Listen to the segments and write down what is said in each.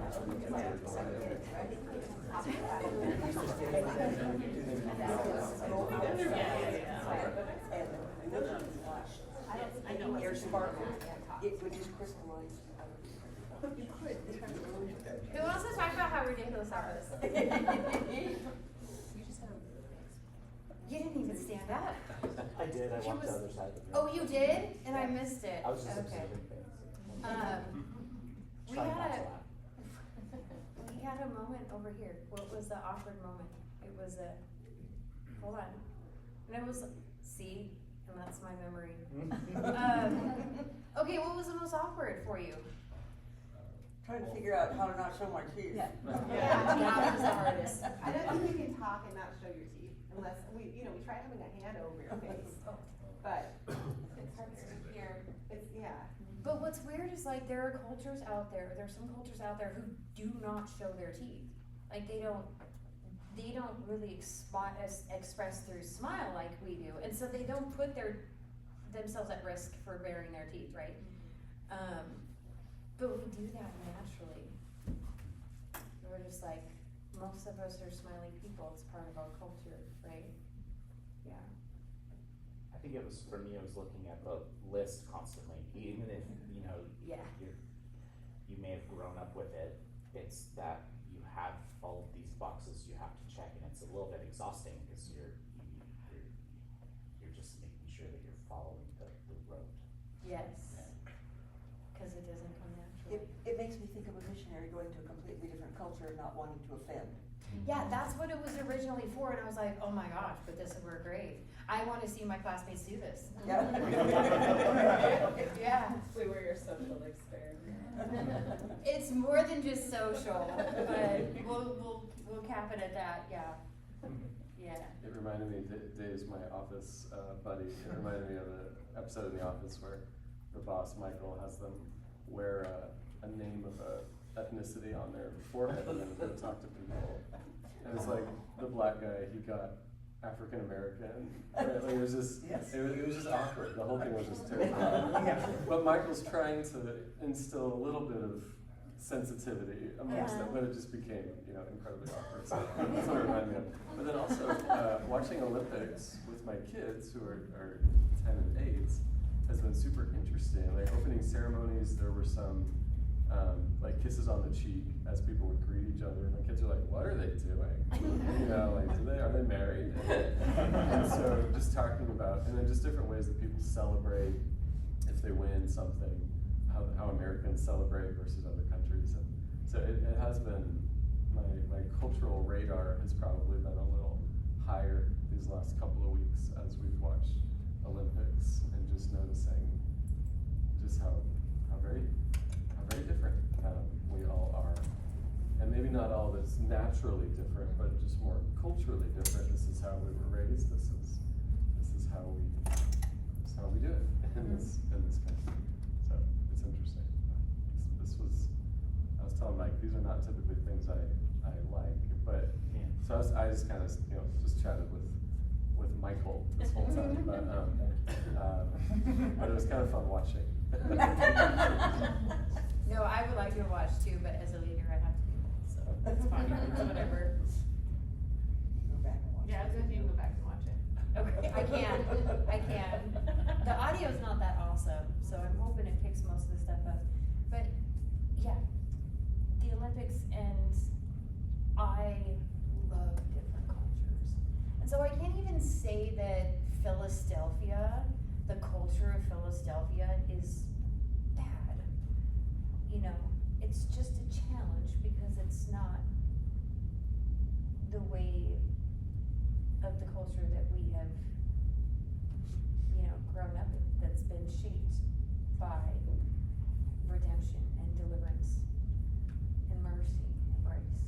I know air sparkle. It would just crystallize. Who wants to talk about how ridiculous that was? You didn't even stand up. I did. I walked the other side of the room. Oh, you did? And I missed it. I was just okay. observing things. We Trying not had to a laugh. we had a moment over here. What was the awkward moment? It was a hold on. And it was see, and that's my memory. Okay, what was the most awkward for you? Trying to figure out how to not show my teeth. Yeah, that was the hardest. I don't think you can talk and not show your teeth unless we try having a hand over your face, but It's hard to hear. it's, yeah. But what's weird is like there are cultures out there, there's some cultures out there who do not show their teeth. Like they don't really express through smile like we do. And so they don't put themselves at risk for baring their teeth, right? But we do that naturally. We're just like, most of us are smiley people, it's part of our culture, right? Yeah. I think it was, for me, it was looking at the list constantly, even if, Yeah. you may have grown up with it, it's that you have all of these boxes you have to check, and it's a little bit exhausting, because you're just making sure that you're following the road. Yes. Because it doesn't come naturally. It makes me think of a missionary going to a completely different culture and not wanting to offend. Yeah, that's what it was originally for, and I was like, oh my gosh, but this would work great. I want to see my classmates do this. Yeah. Yeah. We were your social experiment. It's more than just social, but we'll cap it at that, yeah. Yeah. It reminded me, Dave's my office buddy, it reminded me of an episode of The Office where the boss, Michael, has them wear a name of a ethnicity on their forehead and then go talk to people. And it's like, the black guy, he got African American, right? Like it was just, Yes. it was just awkward, the whole thing was just terrible. But Michael's trying to instill a little bit of sensitivity amongst them, but it just became, incredibly awkward. So that's what it reminded me of. But then also, watching Olympics with my kids, who are 10 and 8, has been super interesting. Like opening ceremonies, there were some like kisses on the cheek as people would greet each other. My kids are like, what are they doing? Are they married? And so just talking about, and then just different ways that people celebrate if they win something, how Americans celebrate versus other countries. And so it has been, my cultural radar has probably been a little higher these last couple of weeks as we've watched Olympics, and just noticing just how very different we all are, and maybe not all that's naturally different, but just more culturally different. This is how we were raised. This is how we do it in this country. So it's interesting. I was telling Mike, these are not typically things I like, but so I just kind of just chatted with Michael this whole time, but it was kind of fun watching. No, I would like to watch too, but as a leader, I have to do that, so it's fine, it's whatever. Go back and watch. Yeah, I was gonna go back and watch it. Okay, I can. The audio's not that awesome, so I'm hoping it picks most of the stuff up. But yeah, the Olympics, and I love different cultures. And so I can't even say that Philadelphia, the culture of Philadelphia is bad. It's just a challenge because it's not the way of the culture that we have, grown up in, that's been shaped by redemption and deliverance and mercy and grace,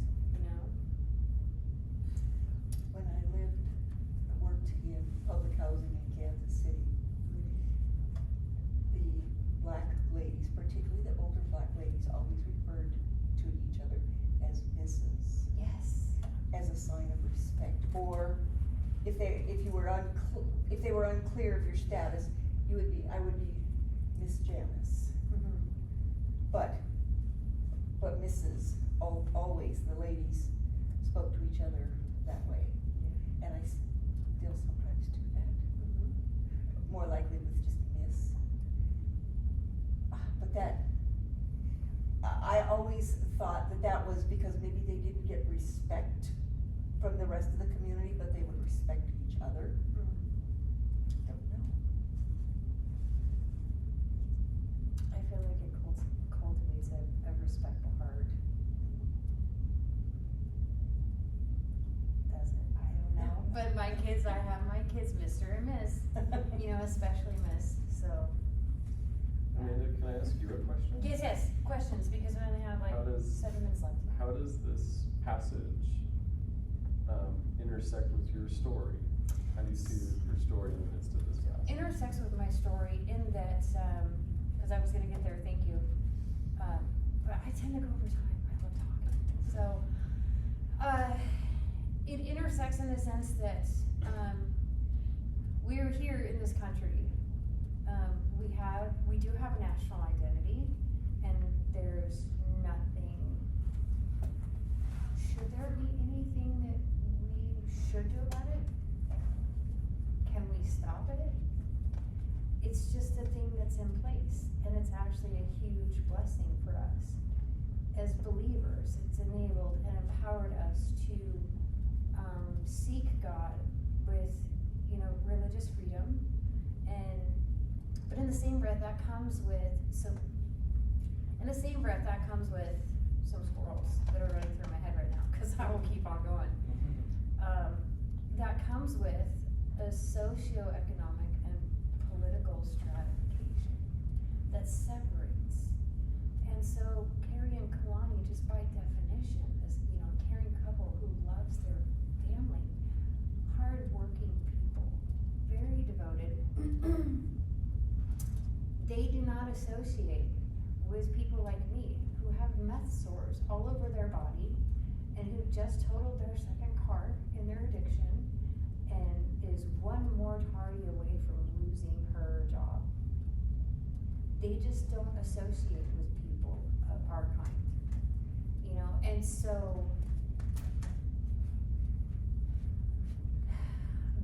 When I worked in public housing in Kansas City, the black ladies, particularly the older black ladies, always referred to each other as Mrs. Yes. as a sign of respect. Or if they were unclear of your status, I would be Miss Janice. Mm-hmm. But Mrs. always, the ladies spoke to each other that way. And I still sometimes do that, more likely with just miss. But that, I always thought that that was because maybe they didn't get respect from the rest of the community, but they would respect each other. Don't know. I feel like it cultivates a respectful heart. Does it? I don't know. But my kids, I have my kids, Mr. and Miss, especially Miss, so. Amanda, can I ask you a question? Yes, questions, because we only have like How does- 7 minutes left. How does this passage intersect with your story? How do you see your story in the midst of this passage? Intersects with my story in that, cause I was gonna get there, thank you. But I tend to go over time, I love talking. So, it intersects in the sense that, we're here in this country. We do have a national identity, and there's nothing, should there be anything that we should do about it? Can we stop it? It's just a thing that's in place, and it's actually a huge blessing for us. As believers, it's enabled and empowered us to seek God with, religious freedom, but in the same breath that comes with some squirrels that are running through my head right now, because I will keep on going. That comes with a socioeconomic and political stratification that separates. And so Carrie and Kalani, just by definition, this caring couple who loves their family, hard-working people, very devoted, they do not associate with people like me who have meth sores all over their body and who just totaled their second car in their addiction and is one more tardy away from losing her job. They just don't associate with people of our kind, and so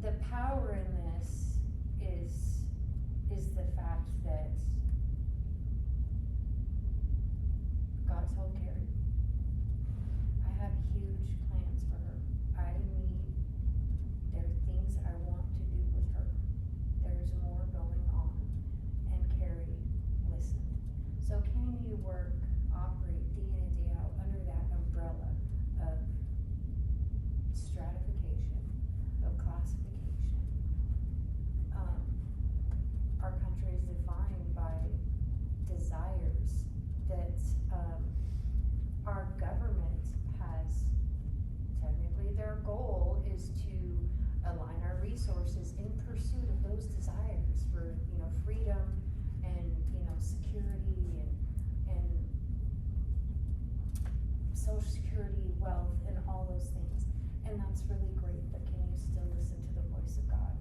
the power in this is the fact that God told Carrie, I have huge plans for her. There are things I want to do with her. There's more going on. And Carrie listened. So can you operate day in and day out under that umbrella of stratification, of classification? Our country is defined by desires that our government has. Technically, their goal is to align our resources in pursuit of those desires for, freedom and, security and social security, wealth, and all those things. And that's really great, but can you still listen to the voice of God?